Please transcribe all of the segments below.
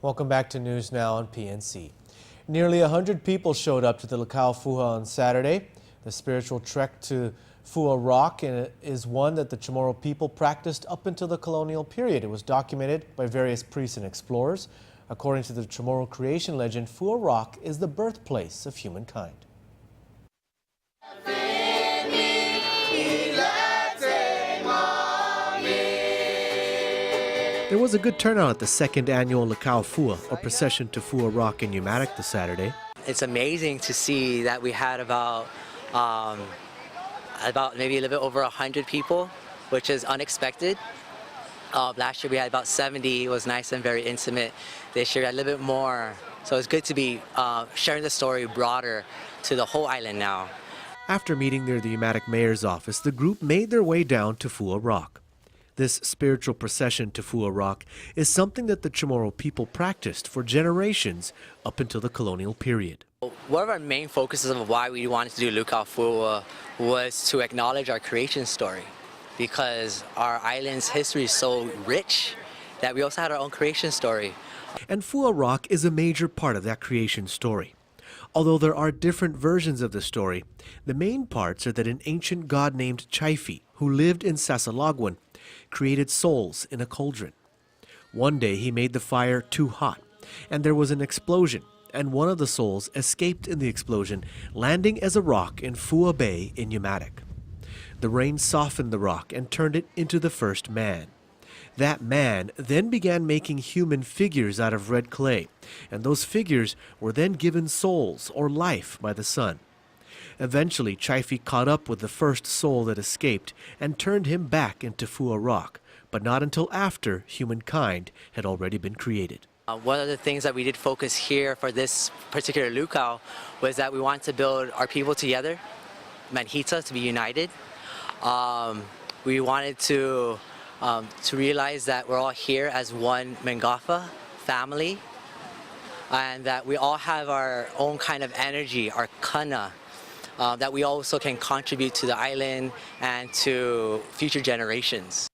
Welcome back to News Now on PNC. Nearly 100 people showed up to the Lacao Fua on Saturday. The spiritual trek to Fua Rock is one that the Chamorro people practiced up until the colonial period. It was documented by various priests and explorers. According to the Chamorro creation legend, Fua Rock is the birthplace of humankind. There was a good turnout at the second annual Lacao Fua, or procession to Fua Rock in Umatic this Saturday. It's amazing to see that we had about maybe a little bit over 100 people, which is unexpected. Last year we had about 70. It was nice and very intimate. This year a little bit more. So it's good to be sharing the story broader to the whole island now. After meeting near the Umatic mayor's office, the group made their way down to Fua Rock. This spiritual procession to Fua Rock is something that the Chamorro people practiced for generations up until the colonial period. One of our main focuses of why we wanted to do Lacao Fua was to acknowledge our creation story, because our island's history is so rich that we also had our own creation story. And Fua Rock is a major part of that creation story. Although there are different versions of the story, the main parts are that an ancient god named Chaifi, who lived in Sasalagwan, created souls in a cauldron. One day he made the fire too hot, and there was an explosion, and one of the souls escaped in the explosion, landing as a rock in Fua Bay in Umatic. The rain softened the rock and turned it into the first man. That man then began making human figures out of red clay, and those figures were then given souls or life by the sun. Eventually, Chaifi caught up with the first soul that escaped and turned him back into Fua Rock, but not until after humankind had already been created. One of the things that we did focus here for this particular Lacao was that we wanted to build our people together, Manhita, to be united. We wanted to realize that we're all here as one Mangafa family, and that we all have our own kind of energy, our kana, that we also can contribute to the island and to future generations.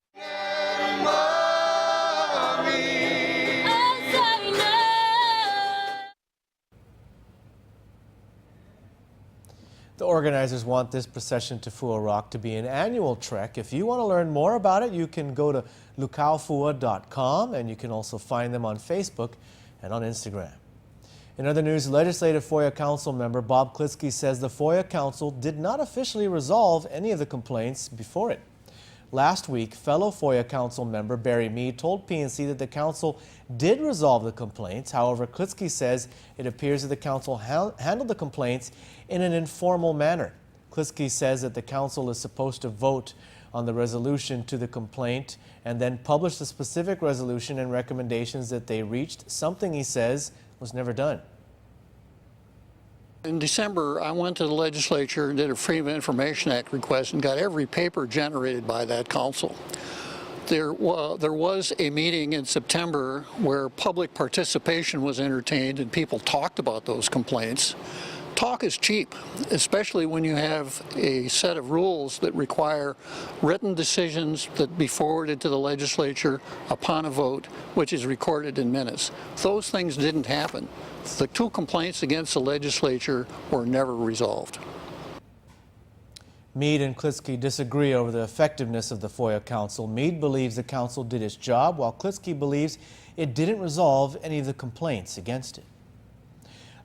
The organizers want this procession to Fua Rock to be an annual trek. If you want to learn more about it, you can go to lucaofua.com, and you can also find them on Facebook and on Instagram. In other news, Legislative FOIA Council member Bob Klitsky says the FOIA Council did not officially resolve any of the complaints before it. Last week, fellow FOIA Council member Barry Mead told PNC that the Council did resolve the complaints. However, Klitsky says it appears that the Council handled the complaints in an informal manner. Klitsky says that the Council is supposed to vote on the resolution to the complaint and then publish the specific resolution and recommendations that they reached, something he says was never done. In December, I went to the legislature and did a Freedom of Information Act request and got every paper generated by that council. There was a meeting in September where public participation was entertained and people talked about those complaints. Talk is cheap, especially when you have a set of rules that require written decisions that be forwarded to the legislature upon a vote, which is recorded in minutes. Those things didn't happen. The two complaints against the legislature were never resolved. Mead and Klitsky disagree over the effectiveness of the FOIA Council. Mead believes the Council did its job, while Klitsky believes it didn't resolve any of the complaints against it.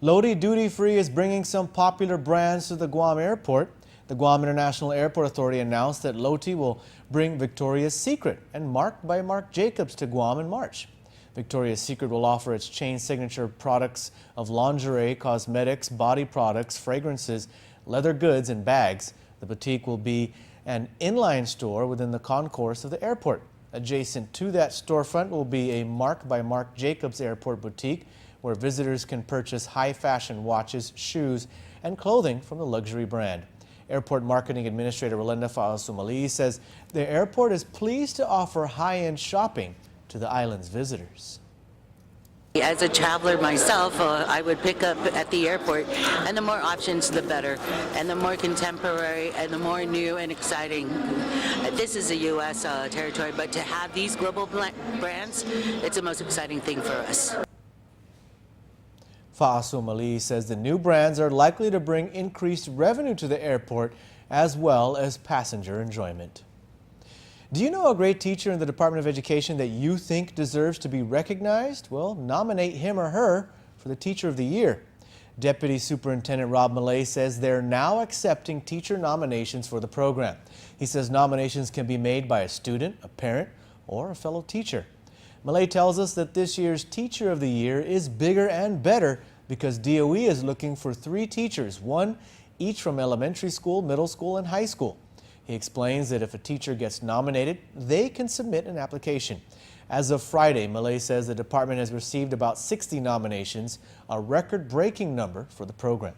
Lodi Duty Free is bringing some popular brands to the Guam Airport. The Guam International Airport Authority announced that Lodi will bring Victoria's Secret and Marc by Marc Jacobs to Guam in March. Victoria's Secret will offer its chain signature products of lingerie, cosmetics, body products, fragrances, leather goods, and bags. The boutique will be an inline store within the concourse of the airport. Adjacent to that storefront will be a Marc by Marc Jacobs Airport boutique, where visitors can purchase high-fashion watches, shoes, and clothing from the luxury brand. Airport Marketing Administrator Rolanda Faasumali says the airport is pleased to offer high-end shopping to the island's visitors. As a traveler myself, I would pick up at the airport, and the more options, the better, and the more contemporary, and the more new and exciting. This is a U.S. Territory, but to have these global brands, it's the most exciting thing for us. Fa'aso Mali says the new brands are likely to bring increased revenue to the airport as well as passenger enjoyment. Do you know a great teacher in the Department of Education that you think deserves to be recognized? Well, nominate him or her for the Teacher of the Year. Deputy Superintendent Rob Millay says they're now accepting teacher nominations for the program. He says nominations can be made by a student, a parent, or a fellow teacher. Millay tells us that this year's Teacher of the Year is bigger and better because DOE is looking for 3 teachers, one each from elementary school, middle school, and high school. He explains that if a teacher gets nominated, they can submit an application. As of Friday, Millay says the department has received about 60 nominations, a record-breaking number for the program.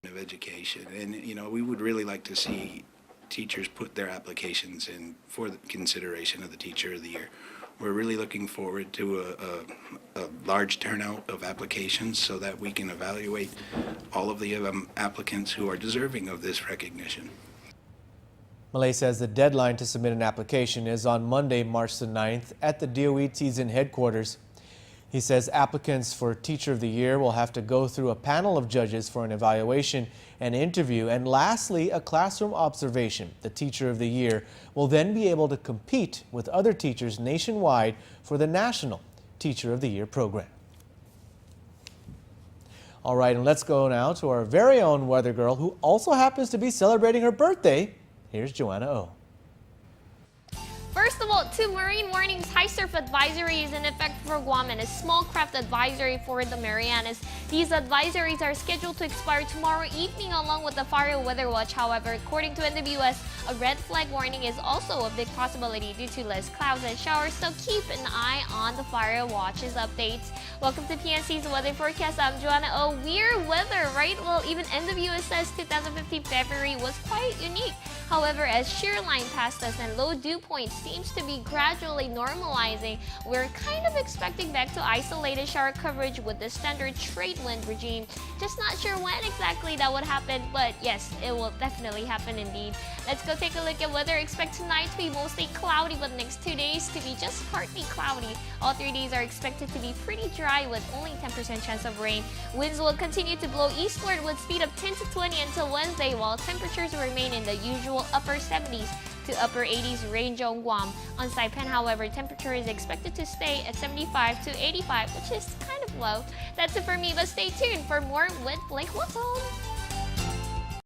Of education, and we would really like to see teachers put their applications in for the consideration of the Teacher of the Year. We're really looking forward to a large turnout of applications so that we can evaluate all of the applicants who are deserving of this recognition. Millay says the deadline to submit an application is on Monday, March the 9th at the DOE Teason headquarters. He says applicants for Teacher of the Year will have to go through a panel of judges for an evaluation and interview, and lastly, a classroom observation. The Teacher of the Year will then be able to compete with other teachers nationwide for the National Teacher of the Year program. All right, and let's go now to our very own weather girl who also happens to be celebrating her birthday. Here's Joanna O. First of all, 2 marine warnings. High surf advisory is in effect for Guam and a small craft advisory for the Marianas. These advisories are scheduled to expire tomorrow evening along with the fire weather watch. However, according to NWS, a red flag warning is also a big possibility due to less clouds and showers, so keep an eye on the fire watch's updates. Welcome to PNC's weather forecast. I'm Joanna O. Weird weather, right? Well, even NWS says 2015 February was quite unique. However, as shear line passed us and low dew point seems to be gradually normalizing, we're kind of expecting back to isolated shower coverage with the standard trade wind regime. Just not sure when exactly that would happen, but yes, it will definitely happen indeed. Let's go take a look at weather. Expect tonight to be mostly cloudy, but the next 2 days to be just partly cloudy. All 3 days are expected to be pretty dry with only 10% chance of rain. Winds will continue to blow eastward with speed of 10 to 20 until Wednesday, while temperatures will remain in the usual upper 70s to upper 80s range on Guam. On Saipan, however, temperature is expected to stay at 75 to 85, which is kind of low. That's it for me, but stay tuned for more with Blake Watson.